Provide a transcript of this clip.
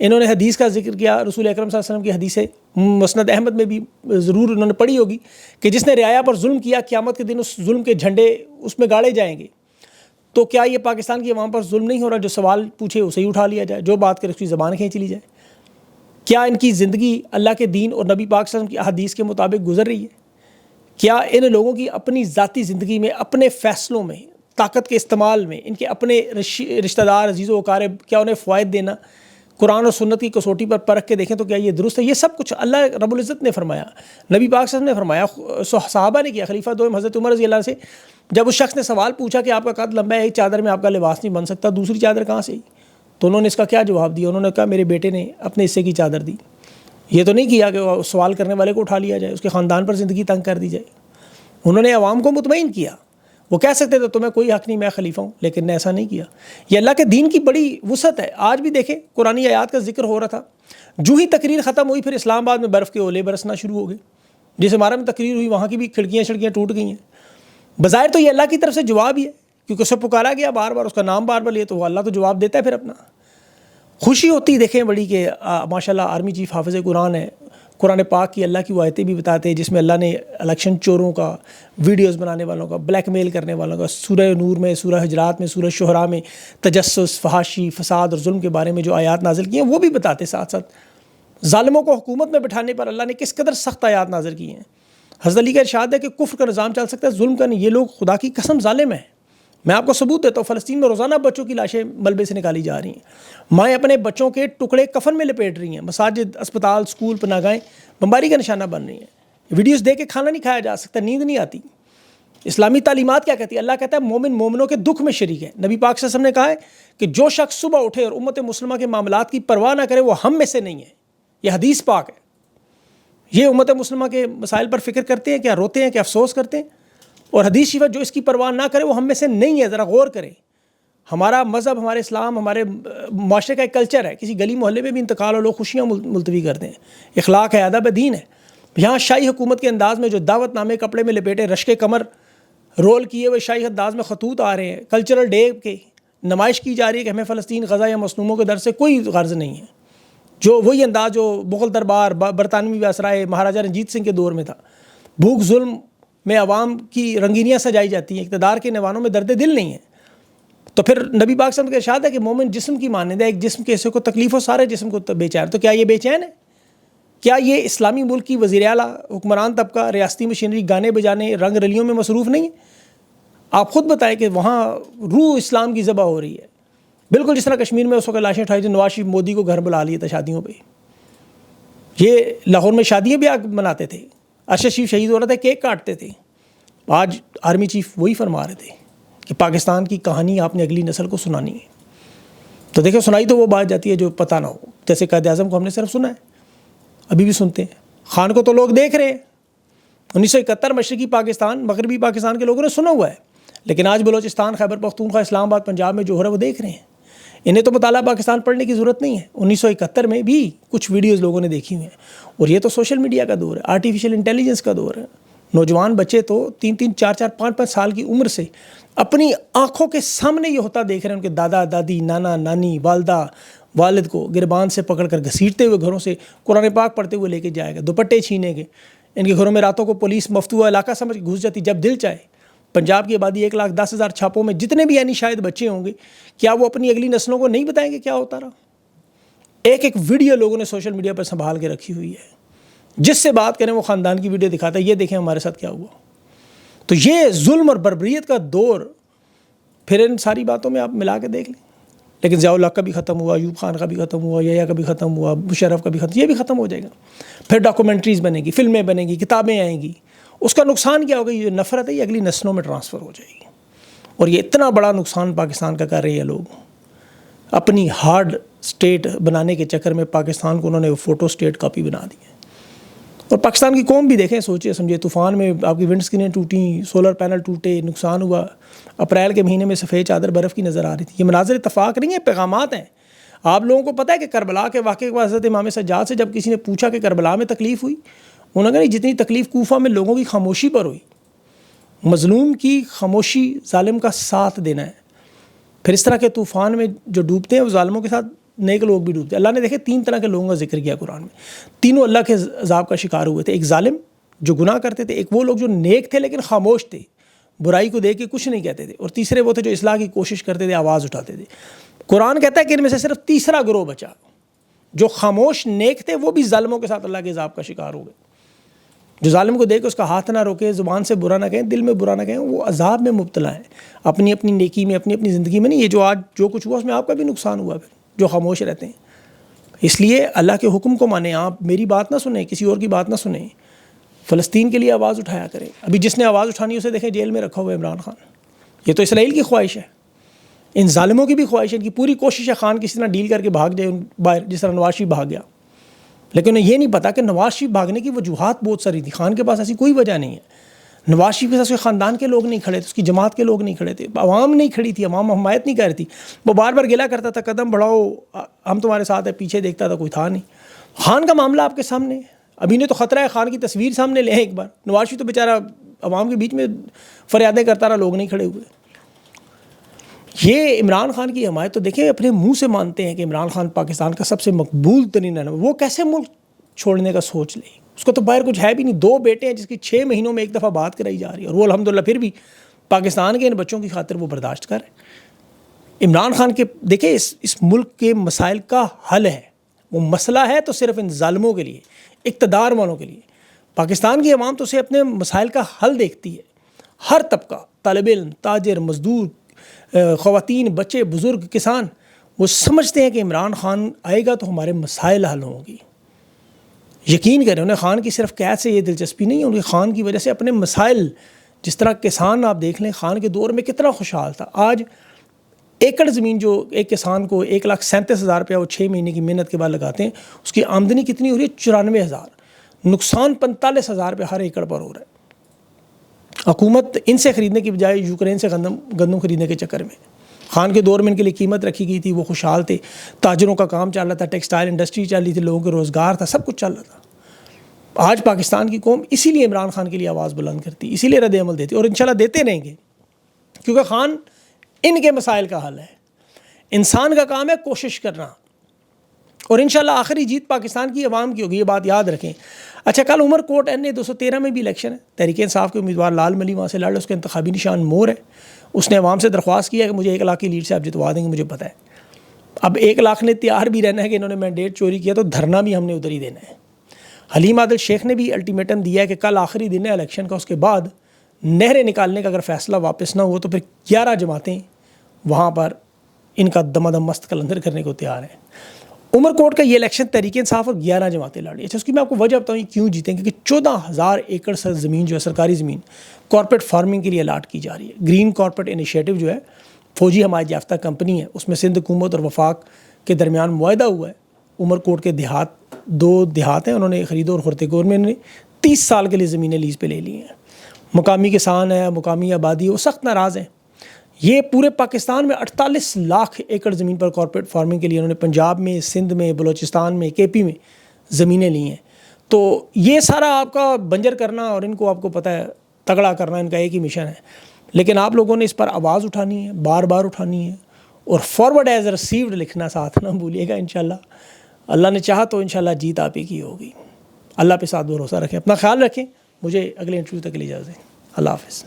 انہوں نے حدیث کا ذکر کیا، رسول اکرم صلی اللہ علیہ وسلم کی حدیث ہے، مسند احمد میں بھی ضرور انہوں نے پڑھی ہوگی کہ جس نے رعایا پر ظلم کیا قیامت کے دن اس ظلم کے جھنڈے اس میں گاڑے جائیں گے۔ تو کیا یہ پاکستان کی عوام پر ظلم نہیں ہو رہا؟ جو سوال پوچھے اسے ہی اٹھا لیا جائے، جو بات کرے اس کی زبان کھینچ لی جائے۔ کیا ان کی زندگی اللہ کے دین اور نبی پاک صلی اللہ علیہ وسلم کی احادیث کے مطابق گزر رہی ہے؟ کیا ان لوگوں کی اپنی ذاتی زندگی میں، اپنے فیصلوں میں، طاقت کے استعمال میں، ان کے اپنے رشتہ دار عزیز و اقارب، کیا انہیں فوائد دینا قرآن اور سنت کی کسوٹی پر پرکھ کے دیکھیں تو کیا یہ درست ہے؟ یہ سب کچھ اللہ رب العزت نے فرمایا، نبی پاک صلی اللہ علیہ وسلم نے فرمایا، صحابہ نے کیا۔ خلیفہ دوم حضرت عمر رضی اللہ عنہ سے جب اس شخص نے سوال پوچھا کہ آپ کا قد لمبا ہے، ایک چادر میں آپ کا لباس نہیں بن سکتا، دوسری چادر کہاں سے؟ تو انہوں نے اس کا کیا جواب دیا؟ انہوں نے کہا میرے بیٹے نے اپنے حصے کی چادر دی۔ یہ تو نہیں کیا کہ سوال کرنے والے کو اٹھا لیا جائے، اس کے خاندان پر زندگی تنگ کر دی جائے۔ انہوں نے عوام کو مطمئن کیا۔ وہ کہہ سکتے تھے تمہیں کوئی حق نہیں، میں خلیفہ ہوں، لیکن نے ایسا نہیں کیا۔ یہ اللہ کے دین کی بڑی وسعت ہے۔ آج بھی دیکھیں قرآن آیات کا ذکر ہو رہا تھا، جو ہی تقریر ختم ہوئی پھر اسلام آباد میں برف کے اولے برسنا شروع ہو گئے۔ جس عمارت میں تقریر ہوئی وہاں کی بھی کھڑکیاں ٹوٹ گئی ہیں۔ بظاہر تو یہ اللہ کی طرف سے جواب ہی ہے، کیونکہ اسے پکارا گیا بار بار، اس کا نام بار بار لیے تو وہ اللہ تو جواب دیتا ہے پھر اپنا۔ خوشی ہوتی دیکھیں بڑی کہ ماشاءاللہ آرمی چیف حافظ قرآن ہے، قرآن پاک کی اللہ کی وہ آیتیں بھی بتاتے ہیں جس میں اللہ نے الیکشن چوروں کا، ویڈیوز بنانے والوں کا، بلیک میل کرنے والوں کا، سورہ نور میں، سورہ حجرات میں، سورہ شعراء میں تجسس، فحاشی، فساد اور ظلم کے بارے میں جو آیات نازل کی ہیں وہ بھی بتاتے، ساتھ ساتھ ظالموں کو حکومت میں بٹھانے پر اللہ نے کس قدر سخت آیات نازل کی ہیں۔ حضرت علی کا ارشاد ہے کہ کفر کا نظام چل سکتا ہے، ظلم کا نہیں۔ یہ لوگ خدا کی قسم ظالم ہیں۔ میں آپ کو ثبوت دیتا ہوں، فلسطین میں روزانہ بچوں کی لاشیں ملبے سے نکالی جا رہی ہیں، مائیں اپنے بچوں کے ٹکڑے کفن میں لپیٹ رہی ہیں، مساجد، اسپتال، اسکول، پناہگاہیں بمباری کا نشانہ بن رہی ہیں، ویڈیوز دیکھ کے کھانا نہیں کھایا جا سکتا، نیند نہیں آتی۔ اسلامی تعلیمات کیا کہتی ہے؟ اللہ کہتا ہے مومن مومنوں کے دکھ میں شریک ہے۔ نبی پاک صلی اللہ علیہ وسلم نے کہا ہے کہ جو شخص صبح اٹھے اور امت مسلمہ کے معاملات کی پرواہ نہ کرے وہ ہم میں سے نہیں ہے۔ یہ حدیث پاک ہے۔ یہ امت مسلمہ کے مسائل پر فکر کرتے ہیں کیا؟ روتے ہیں کیا؟ افسوس کرتے ہیں؟ اور حدیث شریف جو اس کی پرواہ نہ کرے وہ ہم میں سے نہیں ہے۔ ذرا غور کریں، ہمارا مذہب، ہمارے اسلام، ہمارے معاشرے کا ایک کلچر ہے، کسی گلی محلے میں بھی انتقال ہو لوگ خوشیاں ملتوی کرتے ہیں، اخلاق ہے، ادب ہے، دین ہے۔ یہاں شاہی حکومت کے انداز میں جو دعوت نامے کپڑے میں لپیٹے، رشک کمر رول کیے ہوئے شاہی انداز میں خطوط آ رہے ہیں، کلچرل ڈے کے نمائش کی جا رہی ہے کہ ہمیں فلسطین، غزہ یا مظلوموں کے در سے کوئی غرض نہیں ہے، جو وہی انداز جو مغل دربار، برطانوی وائسرائے، مہاراجہ رنجیت سنگھ کے دور میں تھا۔ بھوک ظلم میں عوام کی رنگینیاں سجائی جاتی ہیں، اقتدار کے نوانوں میں درد دل نہیں ہے۔ تو پھر نبی پاک صلی اللہ علیہ وسلم کا ارشاد ہے کہ مومن جسم کی مانند ہے، ایک جسم کے حصے کو تکلیف ہو سارے جسم کو بے چین۔ تو کیا یہ بے چین ہے؟ کیا یہ اسلامی ملک کی وزیر اعلیٰ، حکمران طبقہ ریاستی مشینری گانے بجانے، رنگ رلیوں میں مصروف نہیں ہے؟ آپ خود بتائیں کہ وہاں روح اسلام کی ذبح ہو رہی ہے، بالکل جس طرح کشمیر میں اس وقت لاشیں اٹھائی تھی، نواز شریف مودی کو گھر بلا لیے تھے شادیوں پہ۔ یہ لاہور میں شادیاں بھی مناتے تھے، ارشد شریف شہید ہو رہا تھا، کیک کاٹتے تھے۔ آج آرمی چیف وہی فرما رہے تھے کہ پاکستان کی کہانی آپ نے اگلی نسل کو سنانی ہے۔ تو دیکھیں سنائی تو وہ بات جاتی ہے جو پتہ نہ ہو، جیسے قائد اعظم کو ہم نے صرف سنا ہے، ابھی بھی سنتے ہیں۔ خان کو تو لوگ دیکھ رہے ہیں، 1971 مشرقی پاکستان، مغربی پاکستان کے لوگوں نے سنا ہوا ہے، لیکن آج بلوچستان، خیبر پختونخوا، اسلام آباد، پنجاب میں جو ہو رہا ہے وہ دیکھ رہے ہیں۔ انہیں تو مطالعہ پاکستان پڑھنے کی ضرورت نہیں ہے۔ 1971 میں بھی کچھ ویڈیوز لوگوں نے دیکھی ہوئی ہیں، اور یہ تو سوشل میڈیا کا دور ہے، آرٹیفیشل انٹیلیجنس کا دور ہے۔ نوجوان بچے تو 3 4 5 سال کی عمر سے اپنی آنکھوں کے سامنے یہ ہوتا دیکھ رہے ہیں، ان کے دادا دادی، نانا نانی، والدہ والد کو گربان سے پکڑ کر گھسیٹتے ہوئے گھروں سے قرآن پاک پڑھتے ہوئے لے کے جائے گا، دوپٹے چھینے گے، ان کے گھروں میں راتوں کو پولیس مفتوحہ علاقہ سمجھ گھس جاتی جب دل چاہے۔ پنجاب کی آبادی 1,10,000 چھاپوں میں جتنے بھی یعنی شاید بچے ہوں گے، کیا وہ اپنی اگلی نسلوں کو نہیں بتائیں گے کیا ہوتا رہا؟ ایک ایک ویڈیو لوگوں نے سوشل میڈیا پر سنبھال کے رکھی ہوئی ہے، جس سے بات کریں وہ خاندان کی ویڈیو دکھاتا ہے، یہ دیکھیں ہمارے ساتھ کیا ہوا۔ تو یہ ظلم اور بربریت کا دور پھر ان ساری باتوں میں آپ ملا کے دیکھ لیں۔ لیکن ضیاء الحق کا بھی ختم ہوا، ایوب خان کا بھی ختم ہوا، یحییٰ کا بھی ختم ہوا، مشرف کا بھی ختم، یہ بھی ختم ہو جائے گا۔ پھر ڈاکومنٹریز بنے گی، فلمیں بنے گی، کتابیں آئیں گی۔ اس کا نقصان کیا ہوگا؟ یہ نفرت ہے یہ اگلی نسلوں میں ٹرانسفر ہو جائے گی، اور یہ اتنا بڑا نقصان پاکستان کا کر رہے ہیں لوگ۔ اپنی ہارڈ سٹیٹ بنانے کے چکر میں پاکستان کو انہوں نے فوٹو سٹیٹ کاپی بنا دی ہے۔ اور پاکستان کی قوم بھی دیکھیں، سوچے سمجھے، طوفان میں آپ کی ونڈ اسکرینیں ٹوٹیں، سولر پینل ٹوٹے، نقصان ہوا۔ اپریل کے مہینے میں سفید چادر برف کی نظر آ رہی تھی۔ یہ مناظر اتفاق نہیں ہے، پیغامات ہیں۔ آپ لوگوں کو پتہ ہے کہ کربلا کے واقعے کے بعد حضرت امام سجاد سے جب کسی نے پوچھا کہ کربلا میں تکلیف ہوئی، انہوں نے کہا جتنی تکلیف کوفہ میں لوگوں کی خاموشی پر ہوئی۔ مظلوم کی خاموشی ظالم کا ساتھ دینا ہے۔ پھر اس طرح کے طوفان میں جو ڈوبتے ہیں وہ ظالموں کے ساتھ نیک لوگ بھی ڈوبتے. اللہ نے دیکھے 3 طرح کے لوگوں کا ذکر کیا قرآن میں, تینوں اللہ کے عذاب کا شکار ہوئے تھے. ایک ظالم جو گناہ کرتے تھے, ایک وہ لوگ جو نیک تھے لیکن خاموش تھے, برائی کو دیکھ کے کچھ نہیں کہتے تھے, اور تیسرے وہ تھے جو اصلاح کی کوشش کرتے تھے, آواز اٹھاتے تھے. قرآن کہتا ہے کہ ان میں سے صرف تیسرا گروہ بچا, جو خاموش نیک تھے وہ بھی ظالموں کے ساتھ اللہ کے عذاب کا شکار ہو گئے. جو ظالم کو دیکھ کے اس کا ہاتھ نہ روکے, زبان سے برا نہ کہیں, دل میں برا نہ کہیں, وہ عذاب میں مبتلا ہیں, اپنی اپنی نیکی میں, اپنی اپنی زندگی میں. نہیں, یہ جو آج جو کچھ ہوا اس میں آپ کا بھی نقصان ہوا پھر, جو خاموش رہتے ہیں. اس لیے اللہ کے حکم کو مانیں, آپ میری بات نہ سنیں, کسی اور کی بات نہ سنیں, فلسطین کے لیے آواز اٹھایا کریں. ابھی جس نے آواز اٹھانی ہے اسے دیکھیں جیل میں رکھا ہوا ہے عمران خان. یہ تو اسرائیل کی خواہش ہے, ان ظالموں کی بھی خواہش ہے, ان کی پوری کوشش ہے خان کسی طرح ڈیل کر کے بھاگ جائے باہر, جس طرح نواز شریف بھاگ گیا. لیکن انہیں یہ نہیں پتا کہ نواز شریف بھاگنے کی وجوہات بہت ساری تھی, خان کے پاس ایسی کوئی وجہ نہیں ہے. نواز شریف کے ساتھ اس کے خاندان کے لوگ نہیں کھڑے تھے, اس کی جماعت کے لوگ نہیں کھڑے تھے, عوام نہیں کھڑی تھی, عوام حمایت نہیں کر رہی تھی. وہ بار بار گلا کرتا تھا قدم بڑھاؤ ہم تمہارے ساتھ ہیں, پیچھے دیکھتا تھا کوئی تھا نہیں. خان کا معاملہ آپ کے سامنے ہے, ابھی نے تو خطرہ ہے, خان کی تصویر سامنے لیں ایک بار. نواز شریف تو بیچارہ عوام کے بیچ میں فریادیں کرتا رہا, لوگ نہیں کھڑے ہوئے. یہ عمران خان کی حمایت تو دیکھیں اپنے منہ سے مانتے ہیں کہ عمران خان پاکستان کا سب سے مقبول ترین رہنما. وہ کیسے ملک چھوڑنے کا سوچ لے, اس کو تو باہر کچھ ہے بھی نہیں. 2 بیٹے ہیں جس کی 6 مہینوں میں ایک دفعہ بات کرائی جا رہی ہے, اور وہ الحمدللہ پھر بھی پاکستان کے ان بچوں کی خاطر وہ برداشت کر رہے ہیں. عمران خان کے دیکھیں اس ملک کے مسائل کا حل ہے, وہ مسئلہ ہے تو صرف ان ظالموں کے لیے, اقتدار والوں کے لیے. پاکستان کی عوام تو اسے اپنے مسائل کا حل دیکھتی ہے. ہر طبقہ, طالب علم, تاجر, مزدور, خواتین, بچے, بزرگ, کسان, وہ سمجھتے ہیں کہ عمران خان آئے گا تو ہمارے مسائل حل ہوں گی. یقین کریں, انہیں خان کی صرف قید سے یہ دلچسپی نہیں ہے, ان کے خان کی وجہ سے اپنے مسائل, جس طرح کسان آپ دیکھ لیں خان کے دور میں کتنا خوشحال تھا. آج ایکڑ زمین جو ایک کسان کو 1,37,000 روپیہ وہ 6 مہینے کی محنت کے بعد لگاتے ہیں, اس کی آمدنی کتنی ہو رہی ہے؟ 94,000. نقصان 45,000 روپے ہر ایکڑ پر ہو رہا ہے. حکومت ان سے خریدنے کی بجائے یوکرین سے گندم خریدنے کے چکر میں. خان کے دور میں ان کے لیے قیمت رکھی گئی تھی, وہ خوشحال تھے, تاجروں کا کام چل رہا تھا, ٹیکسٹائل انڈسٹری چل رہی تھی, لوگوں کے روزگار تھا, سب کچھ چل رہا تھا. آج پاکستان کی قوم اسی لیے عمران خان کے لیے آواز بلند کرتی, اسی لیے رد عمل دیتی, اور انشاءاللہ دیتے رہیں گے, کیونکہ خان ان کے مسائل کا حل ہے. انسان کا کام ہے کوشش کرنا, اور انشاءاللہ آخری جیت پاکستان کی عوام کی ہوگی, یہ بات یاد رکھیں. اچھا, کل عمر کوٹ این اے 213 میں بھی الیکشن ہے, تحریک انصاف کے امیدوار لال ملی وہاں سے لڑ رہے, اس کا انتخابی نشان مور ہے. اس نے عوام سے درخواست کیا کہ مجھے 1 لاکھ کی لیڈ سے آپ جتوا دیں گے, مجھے پتہ ہے. اب 1 لاکھ نے تیار بھی رہنا ہے کہ انہوں نے مینڈیٹ چوری کیا تو دھرنا بھی ہم نے ادھر ہی دینا ہے. حلیم عادل شیخ نے بھی الٹیمیٹم دیا ہے کہ کل آخری دن ہے الیکشن کا, اس کے بعد نہریں نکالنے کا اگر فیصلہ واپس نہ ہو تو پھر 11 جماعتیں وہاں پر ان کا دم دم مست کلندر کرنے کو تیار ہیں. عمر کوٹ کا یہ الیکشن تحریک انصاف اور 11 جماعتیں لڑ رہی ہیں. اچھا, اس کی میں آپ کو وجہ بتاؤں کیوں جیتیں, کیونکہ 14,000 ایکڑ زمین جو ہے سرکاری زمین کارپوریٹ فارمنگ کے لیے الاٹ کی جا رہی ہے. گرین کارپوریٹ انیشیٹو جو ہے فوجی حمایت یافتہ کمپنی ہے, اس میں سندھ حکومت اور وفاق کے درمیان معاہدہ ہوا ہے. عمر کوٹ کے دیہات 2 دیہات ہیں, انہوں نے خرید اور فروخت گورنمنٹ نے 30 سال کے لیے زمینیں لیز پہ لے لی ہیں. مقامی کسان ہے, مقامی آبادی, وہ سخت ناراض ہیں. یہ پورے پاکستان میں 48 لاکھ ایکڑ زمین پر کارپوریٹ فارمنگ کے لیے انہوں نے پنجاب میں, سندھ میں, بلوچستان میں, کے پی میں زمینیں لی ہیں. تو یہ سارا آپ کا بنجر کرنا اور ان کو آپ کو پتہ ہے تگڑا کرنا ان کا ایک ہی مشن ہے. لیکن آپ لوگوں نے اس پر آواز اٹھانی ہے, بار بار اٹھانی ہے, اور فارورڈ ایز ریسیوڈ لکھنا ساتھ نہ بھولیے گا. انشاءاللہ اللہ نے چاہا تو انشاءاللہ جیت آپ ہی کی ہوگی. اللہ پہ ساتھ بھروسہ رکھیں, اپنا خیال رکھیں. مجھے اگلے انٹرویو تک کے لیے اجازت دیں. اللہ حافظ.